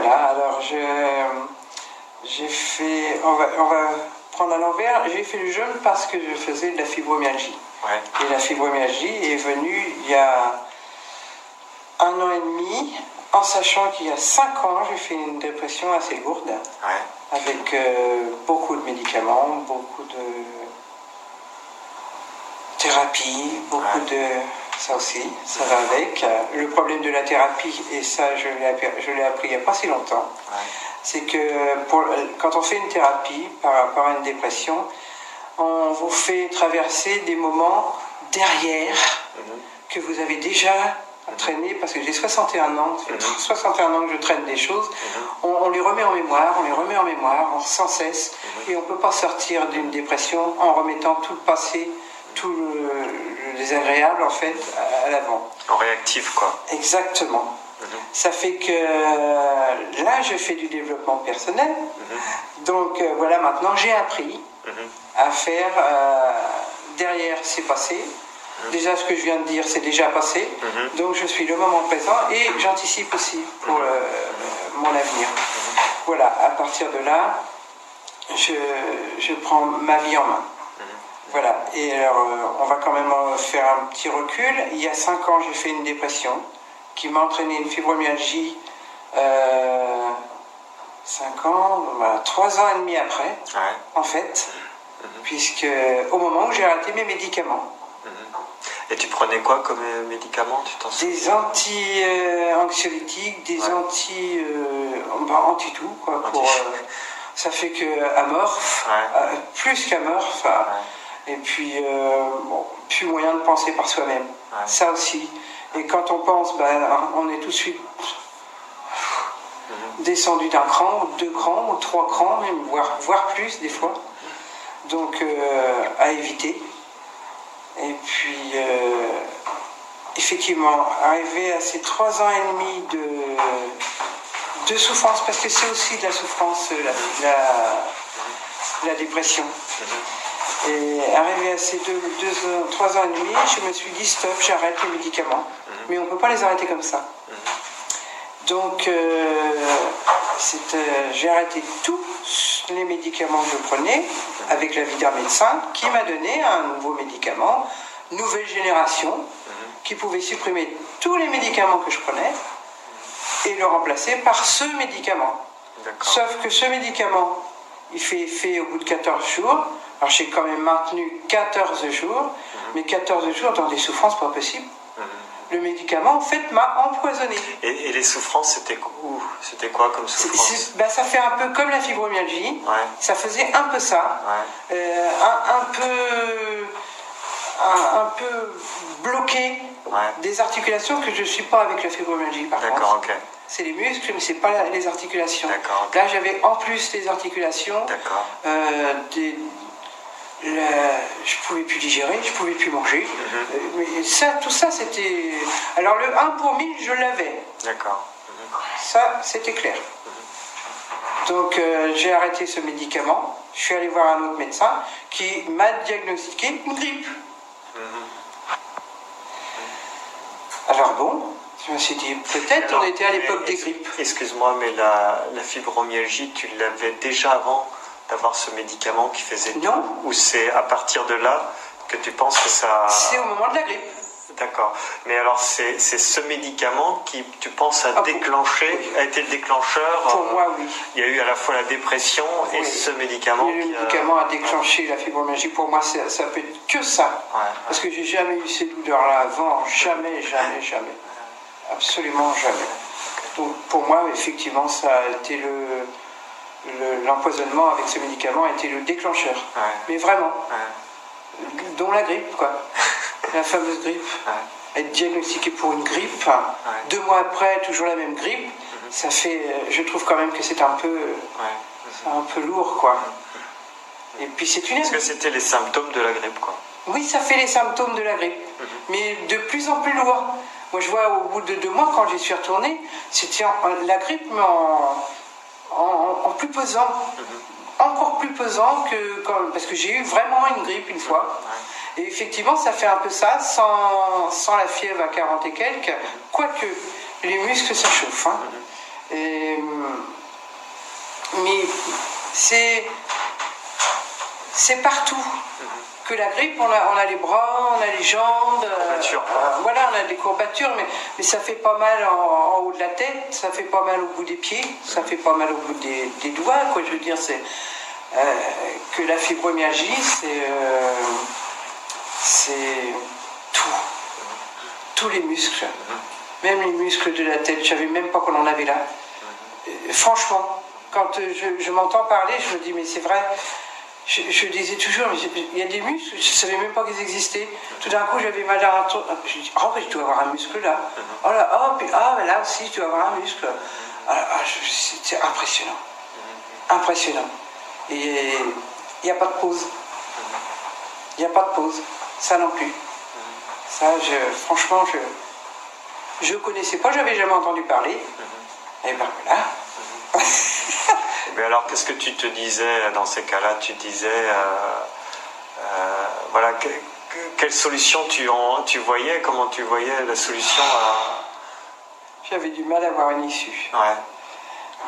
Voilà, alors j'ai fait, on va prendre à l'envers, j'ai fait le jaune parce que je faisais de la fibromyalgie. Ouais. Et la fibromyalgie est venue il y a 1 an et demi, en sachant qu'il y a 5 ans, j'ai fait une dépression assez lourde, avec beaucoup de médicaments, beaucoup de thérapie, beaucoup de... Ça aussi, ça va avec. Le problème de la thérapie, et ça je l'ai appris il n'y a pas si longtemps, c'est que quand on fait une thérapie par rapport à une dépression, on vous fait traverser des moments derrière que vous avez déjà traîné, parce que j'ai 61 ans, 61 ans que je traîne des choses, on les remet en mémoire, sans cesse, et on ne peut pas sortir d'une dépression en remettant tout le passé, tout le désagréable en fait à l'avant. En réactif quoi. Exactement. Ça fait que là je fais du développement personnel, donc voilà, maintenant j'ai appris à faire derrière c'est passé. Déjà ce que je viens de dire c'est déjà passé, donc je suis le moment présent et j'anticipe aussi pour mon avenir. Voilà, à partir de là je prends ma vie en main. Voilà, et alors on va quand même faire un petit recul. Il y a 5 ans, j'ai fait une dépression qui m'a entraîné une fibromyalgie 5 ans, voilà, 3 ans et demi après, en fait, puisque au moment où j'ai arrêté mes médicaments. Et tu prenais quoi comme médicaments, tu t'en souviens? Des anti-anxiolytiques, des anti-tout, quoi, pour... ça fait que amorphe, plus qu'amorphe, et puis plus moyen de penser par soi-même, ça aussi. Et quand on pense, on est tout de suite descendu d'un cran, ou 2 crans, ou 3 crans, même, voire plus des fois, donc à éviter. Et puis effectivement, arriver à ces 3 ans et demi de souffrance, parce que c'est aussi de la souffrance, la dépression. Et arrivé à ces 3 ans et demi, je me suis dit stop, j'arrête les médicaments. Mais on ne peut pas les arrêter comme ça. Donc j'ai arrêté tous les médicaments que je prenais avec l'avis d'un médecin qui m'a donné un nouveau médicament, nouvelle génération, qui pouvait supprimer tous les médicaments que je prenais et le remplacer par ce médicament. Sauf que ce médicament, il fait effet au bout de 14 jours. Alors j'ai quand même maintenu 14 jours, mais 14 jours dans des souffrances pas possibles. Le médicament, en fait, m'a empoisonné. Et les souffrances, c'était quoi comme souffrance? Ça fait un peu comme la fibromyalgie. Ça faisait un peu ça. Un peu bloqué des articulations, que je ne suis pas avec la fibromyalgie, par contre. D'accord, ok. C'est les muscles, mais ce n'est pas les articulations. D'accord, okay. Là, j'avais en plus les articulations. D'accord. Je ne pouvais plus digérer, je ne pouvais plus manger. Mais tout ça, c'était... Alors le 1 pour 1000, je l'avais. D'accord. Ça, c'était clair. Donc j'ai arrêté ce médicament. Je suis allé voir un autre médecin qui m'a diagnostiqué une grippe. Alors bon, je me suis dit, peut-être on était à l'époque des grippes. Excuse-moi, mais la fibromyalgie, tu l'avais déjà avant d'avoir ce médicament qui faisait... Non. Ou c'est à partir de là que tu penses que ça... C'est au moment de la grippe. D'accord. Mais alors, c'est ce médicament qui, tu penses, a été le déclencheur? Pour moi, oui. Il y a eu à la fois la dépression et ce médicament. Le médicament a déclenché la fibromyalgie. Pour moi, ça peut être que ça. Parce que j'ai jamais eu ces douleurs-là avant. Jamais. Absolument jamais. Donc, pour moi, effectivement, ça a été l'empoisonnement avec ce médicament a été le déclencheur. Mais vraiment. Dont la grippe, quoi. La fameuse grippe. Être diagnostiqué pour une grippe, 2 mois après, toujours la même grippe, ça fait... Je trouve quand même que c'est un peu lourd, quoi. Et puis c'est une... Parce que c'était les symptômes de la grippe, quoi. Oui, ça fait les symptômes de la grippe, mais de plus en plus lourd. Moi, je vois au bout de 2 mois, quand j'y suis retournée, c'était la grippe, mais en plus pesant. Encore plus pesant parce que j'ai eu vraiment une grippe une fois. Et effectivement, ça fait un peu ça, sans la fièvre à 40 et quelques, quoique les muscles, ça chauffe. Mais c'est partout. Que la grippe, on a les bras, on a les jambes, voilà, on a des courbatures, mais ça fait pas mal en haut de la tête, ça fait pas mal au bout des pieds, ça fait pas mal au bout des doigts, quoi. Je veux dire, c'est que la fibromyalgie, c'est tous les muscles, même les muscles de la tête. Je savais même pas qu'on en avait là. Franchement, quand je m'entends parler, je me dis, mais c'est vrai. Je disais toujours, il y a des muscles, je ne savais même pas qu'ils existaient. Tout d'un coup, j'avais mal à un truc. Je dis, oh, je dois avoir un muscle là. Oh là, mais là aussi, je dois avoir un muscle. C'est impressionnant. Impressionnant. Et il n'y a pas de pause. Il n'y a pas de pause. Ça non plus. Ça, franchement, je ne connaissais pas, je n'avais jamais entendu parler. Et ben voilà. Mais alors, qu'est-ce que tu te disais dans ces cas-là? Tu disais, voilà, quelle solution tu voyais? Comment tu voyais la solution J'avais du mal à voir une issue. Ouais.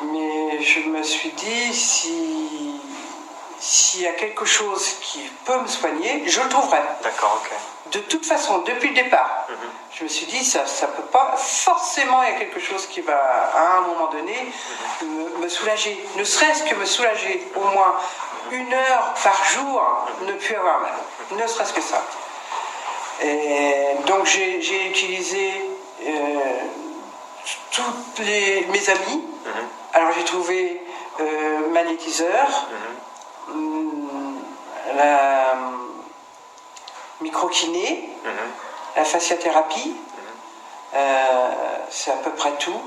Mais je me suis dit, s'il y a quelque chose qui peut me soigner, je le trouverai. D'accord, ok. De toute façon, depuis le départ, je me suis dit, ça peut pas, forcément il y a quelque chose qui va, à un moment donné, me soulager. Ne serait-ce que me soulager, au moins 1 heure par jour, ne plus avoir mal. Ne serait-ce que ça. Et donc j'ai utilisé toutes mes amis. Alors j'ai trouvé magnétiseur, la microkiné, la fasciathérapie, c'est à peu près tout.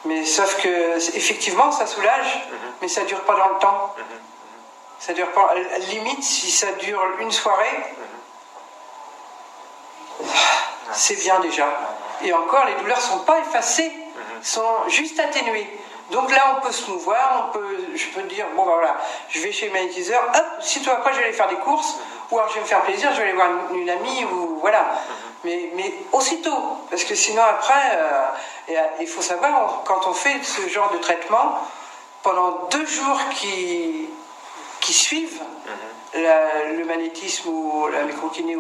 Mais sauf que, effectivement, ça soulage, mais ça dure pas dans le temps. Ça dure pas. Limite, si ça dure une soirée, c'est bien déjà. Et encore, les douleurs sont pas effacées, sont juste atténuées. Donc là, on peut se mouvoir, je peux dire, bon ben voilà, je vais chez le magnétiseur, hop, sitôt après, je vais aller faire des courses, ou alors je vais me faire plaisir, je vais aller voir une amie, ou voilà. Mais aussitôt, parce que sinon après, il faut savoir, quand on fait ce genre de traitement, pendant 2 jours qui suivent le magnétisme ou la microkiné,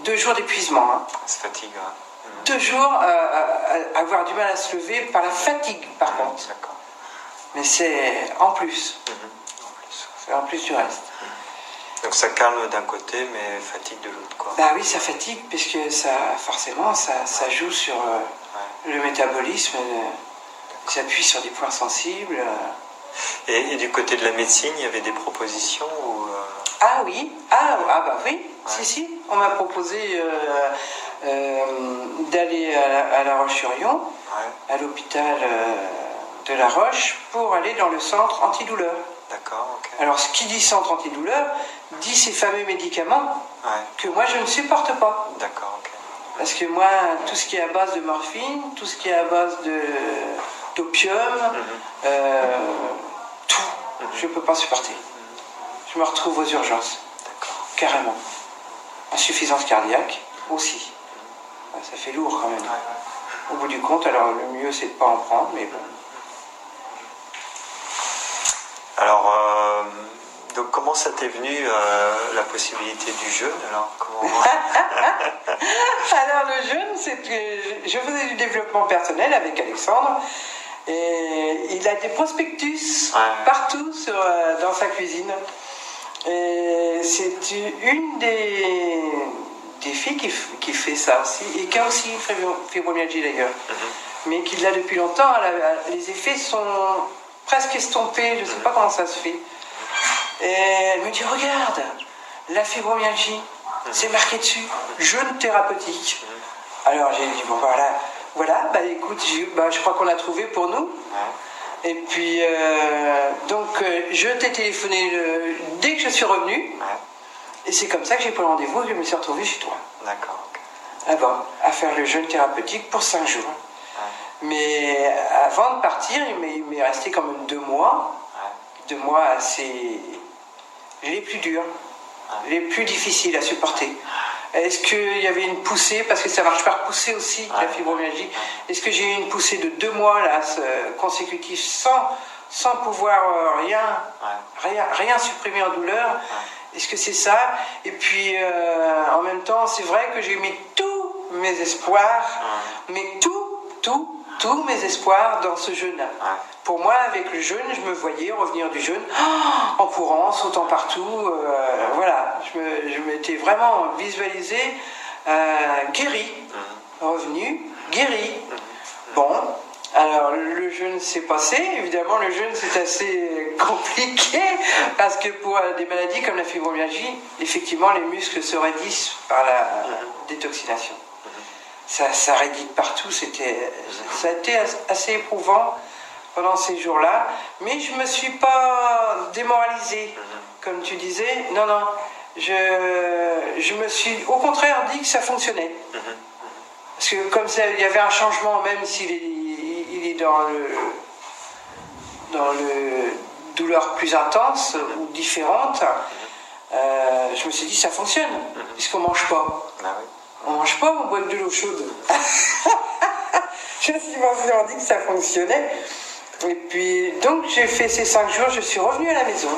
2 jours d'épuisement. Hein. C'est fatigue, hein. 2 jours à avoir du mal à se lever par la fatigue, par contre. D'accord. Mais c'est en plus. C'est en plus du reste. Donc ça calme d'un côté, mais fatigue de l'autre, quoi. Bah oui, ça fatigue, puisque forcément, ça joue sur le métabolisme, ça appuie sur des points sensibles. Et du côté de la médecine, il y avait des propositions ou Ah oui, bah oui, si, on m'a proposé d'aller à La Roche-sur-Yon, à l'hôpital de La Roche, pour aller dans le centre antidouleur. D'accord, ok. Alors, ce qui dit centre antidouleur, dit ces fameux médicaments que moi je ne supporte pas. D'accord, ok. Parce que moi, tout ce qui est à base de morphine, tout ce qui est à base d'opium, tout, je ne peux pas supporter. Je me retrouve aux urgences. D'accord. Carrément. Insuffisance cardiaque aussi. Ça fait lourd quand même. Au bout du compte, alors le mieux c'est de ne pas en prendre, mais bon. Alors, donc comment ça t'est venu la possibilité du jeûne alors Alors le jeûne, c'est que je faisais du développement personnel avec Alexandre et il a des prospectus partout dans sa cuisine. Et c'est une des filles qui fait ça aussi et qui a aussi fibromyalgie d'ailleurs, mais qui l'a depuis longtemps. Les effets sont presque estompé, je ne sais pas comment ça se fait. Et elle me dit, regarde, la fibromyalgie, c'est marqué dessus, jeûne thérapeutique. Alors j'ai dit, bon voilà, bah écoute, je crois qu'on a trouvé pour nous. Et puis, donc, je t'ai téléphoné dès que je suis revenu. Et c'est comme ça que j'ai pris le rendez-vous et je me suis retrouvé chez toi. D'accord. D'abord, à faire le jeûne thérapeutique pour 5 jours. Mais avant de partir, il m'est resté quand même 2 mois. 2 mois assez... les plus durs, les plus difficiles à supporter. Est-ce qu'il y avait une poussée, parce que ça marche par poussée aussi, la fibromyalgie. Est-ce que j'ai eu une poussée de 2 mois là, consécutifs sans pouvoir rien supprimer en douleur? Est-ce que c'est ça? Et puis en même temps, c'est vrai que j'ai mis tous mes espoirs, mais tous mes espoirs dans ce jeûne. Pour moi, avec le jeûne, je me voyais revenir du jeûne en courant, sautant partout. Voilà, je m'étais vraiment visualisé guéri, revenu, guéri. Bon, alors le jeûne s'est passé. Évidemment, le jeûne c'est assez compliqué parce que pour des maladies comme la fibromyalgie, effectivement, les muscles se raidissent par la détoxination. Ça raidit partout. Ça a été assez éprouvant pendant ces jours-là, mais je me suis pas démoralisée, comme tu disais. Non, je me suis au contraire dit que ça fonctionnait. Parce que comme il y avait un changement, même s'il est dans le douleur plus intense ou différente, je me suis dit ça fonctionne, puisqu'on mange pas. On mange pas, on boit de l'eau chaude. Je me suis dit que ça fonctionnait. Et puis, donc, j'ai fait ces 5 jours, je suis revenue à la maison.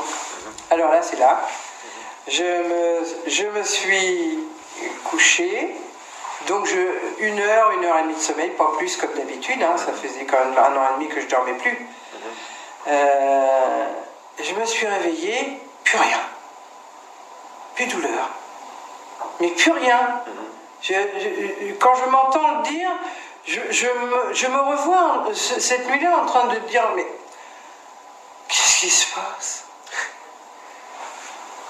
Alors là, c'est là. Je me suis couchée. Donc, 1 heure, 1 heure et demie de sommeil, pas plus comme d'habitude. Hein, ça faisait quand même 1 an et demi que je dormais plus. Je me suis réveillée, plus rien. Plus de douleur. Mais plus rien. Quand je m'entends le dire, je me revois cette nuit-là en train de dire mais qu'est-ce qui se passe?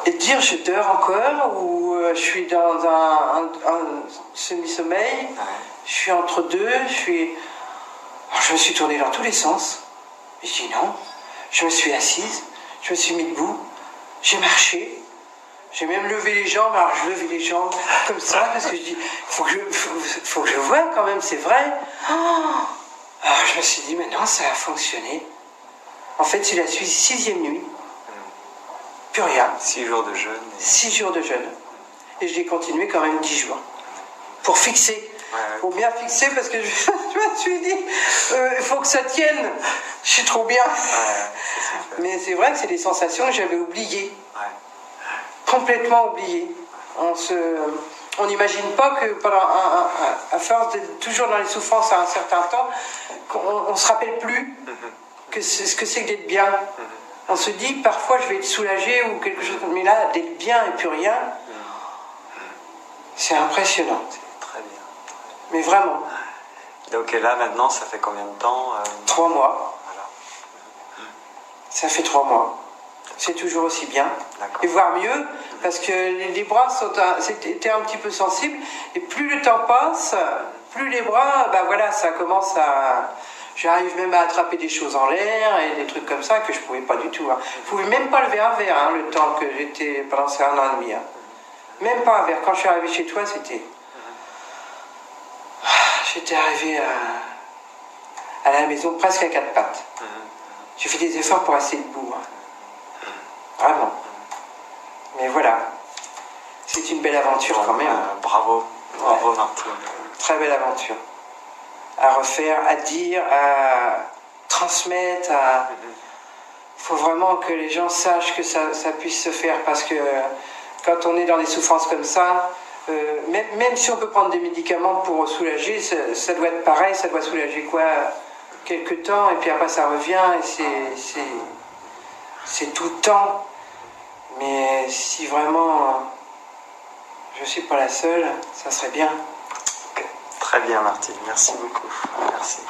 Et de dire je dors encore ou je suis dans un semi-sommeil, je suis entre deux, Alors, je me suis tournée dans tous les sens. Et je dis non, je me suis assise, je me suis mis debout, j'ai marché. J'ai même levé les jambes, alors je levais les jambes comme ça, parce que je dis, faut que je voie quand même, c'est vrai. Alors je me suis dit, mais non, ça a fonctionné. En fait, c'est la 6e nuit. Plus rien. 6 jours de jeûne. 6 jours de jeûne. Et je l'ai continué quand même 10 jours. Pour fixer. Pour bien fixer, parce que je me suis dit, il faut que ça tienne. Je suis trop bien. Mais c'est vrai que c'est des sensations que j'avais oubliées. Complètement oublié. On n'imagine pas que à force d'être toujours dans les souffrances à un certain temps, on ne se rappelle plus ce que c'est que d'être bien. On se dit parfois je vais être soulagé ou quelque chose, mais là d'être bien et plus rien, c'est impressionnant. C'est très bien. Mais vraiment. Donc et là maintenant ça fait combien de temps 3 mois. Voilà. Ça fait 3 mois. C'est toujours aussi bien. Et voire mieux, parce que les bras étaient un petit peu sensibles, et plus le temps passe, plus les bras, ça commence à... J'arrive même à attraper des choses en l'air, et des trucs comme ça que je ne pouvais pas du tout. Je ne pouvais même pas lever un verre, le temps que j'étais pendant ces 1 an et demi. Même pas un verre. Quand je suis arrivé chez toi, c'était... J'étais arrivé à la maison presque à 4 pattes. J'ai fait des efforts pour rester debout. Vraiment. Mais voilà. C'est une belle aventure quand même. Bravo Martine. Très belle aventure. À refaire, à dire, à transmettre. Il faut vraiment que les gens sachent que ça puisse se faire, parce que quand on est dans des souffrances comme ça, même si on peut prendre des médicaments pour soulager, ça doit être pareil, ça doit soulager quelques temps, et puis après ça revient, et c'est tout le temps. Mais si vraiment je ne suis pas la seule, ça serait bien. Okay. Très bien Martine, merci beaucoup. Merci.